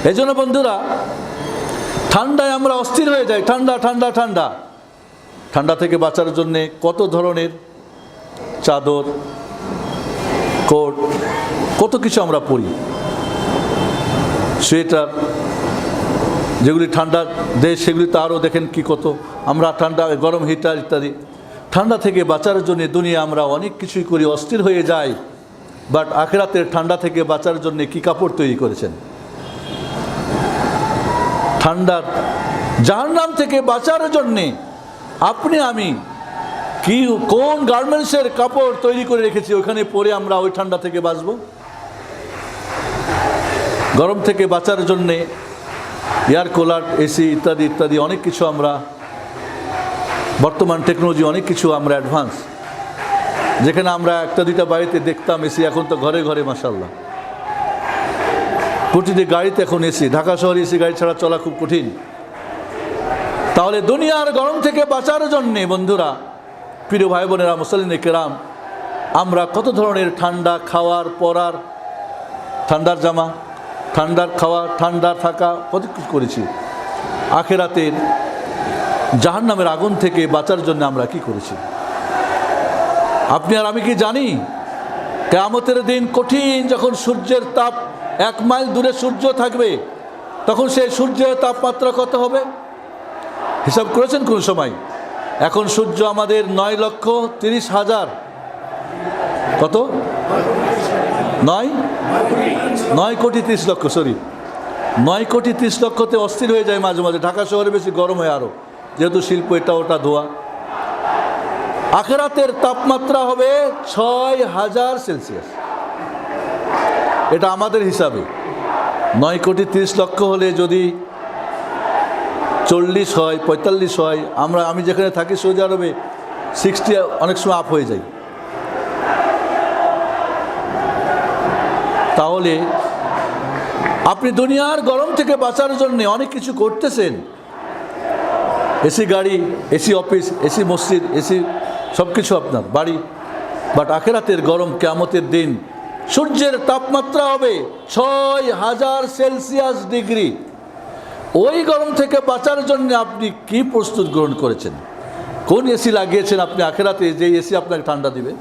এই জন্য বন্ধুরা, ঠান্ডায় আমরা অস্থির হয়ে যাই। ঠান্ডা ঠান্ডা ঠান্ডা ঠান্ডা থেকে বাঁচার জন্যে কত ধরনের চাদর, কোট, কত কিছু আমরা পরি, সোয়েটার, যেগুলি ঠান্ডার দেশ সেগুলি তো আরও দেখেন কি কত। আমরা ঠান্ডা, গরম হিটার ইত্যাদি। ঠান্ডা থেকে বাঁচার জন্য দুনিয়া আমরা অনেক কিছুই করি, অস্থির হয়ে যাই। বাট আখিরাতের ঠান্ডা থেকে বাঁচার জন্য কি কাপড় তৈরি করেছেন? ঠান্ডার জাহান্নাম থেকে বাঁচার জন্যে আপনি আমি কি কোন গার্মেন্টসের কাপড় তৈরি করে রেখেছি, ওখানে পরে আমরা ওই ঠান্ডা থেকে বাঁচব। গরম থেকে বাঁচার জন্যে এয়ার কুলার, এসি ইত্যাদি ইত্যাদি অনেক কিছু আমরা, বর্তমান টেকনোলজি অনেক কিছু আমরা অ্যাডভান্স। যেখানে আমরা একটা দুইটা বাড়িতে দেখতাম এসি, এখন তো ঘরে ঘরে মাশাআল্লাহ। প্রতিটি গাড়িতে এখন এসি। ঢাকা শহরে এসি গাড়ি ছাড়া চলা খুব কঠিন। তাহলে দুনিয়ার গরম থেকে বাঁচার জন্যে বন্ধুরা, প্রিয় ভাই বোনেরা, মুসলিম কেরাম, আমরা কত ধরনের ঠান্ডা খাওয়ার পরার, ঠান্ডার জামা, ঠান্ডার খাওয়া, ঠান্ডার থাকা, কত কিছু করেছি। আখিরাতের জাহান্নামের আগুন থেকে বাঁচার জন্য আমরা কি করেছি? আপনি আর আমি কি জানি? কিয়ামতের দিন কঠিন, যখন সূর্যের তাপ 1 মাইল দূরে সূর্য থাকবে, তখন সেই সূর্যের তাপমাত্রা কত হবে? হিসাব করেছেন কোন সময়? এখন সূর্য আমাদের 9,30,000, কত? 9,30,00,000, সরি, 9,30,00,000-তে অস্থির হয়ে যায় মাঝে মাঝে। ঢাকা শহরে বেশি গরম হয় আরও, যেহেতু শিল্প এটা ওটা ধোয়া। আখিরাতের তাপমাত্রা হবে 6,000 সেলসিয়াস। এটা আমাদের হিসাবে 9,30,00,000 হলে যদি 40 হয়, 45 হয়, আমি যেখানে থাকি সৌদি আরবে 60 অনেক সময় আপ হয়ে যায়। তাহলে আপনি দুনিয়ার গরম থেকে বাঁচার জন্য অনেক কিছু করতেছেন। এসি গাড়ি, এসি অফিস, এসি মসজিদ, এসি সব কিছু আপনার বাড়ি। বাট আখিরাতের গরম, কিয়ামতের দিন সূর্যের তাপমাত্রা হবে 6,000 সেলসিয়াস ডিগ্রি। ওই গরম থেকে বাঁচার জন্য আপনি কি প্রস্তুত গ্রহণ করেছেন? কোন এসি লাগিয়েছেন আপনি আখিরাতে, যে এসি আপনাকে ঠান্ডা দিবে?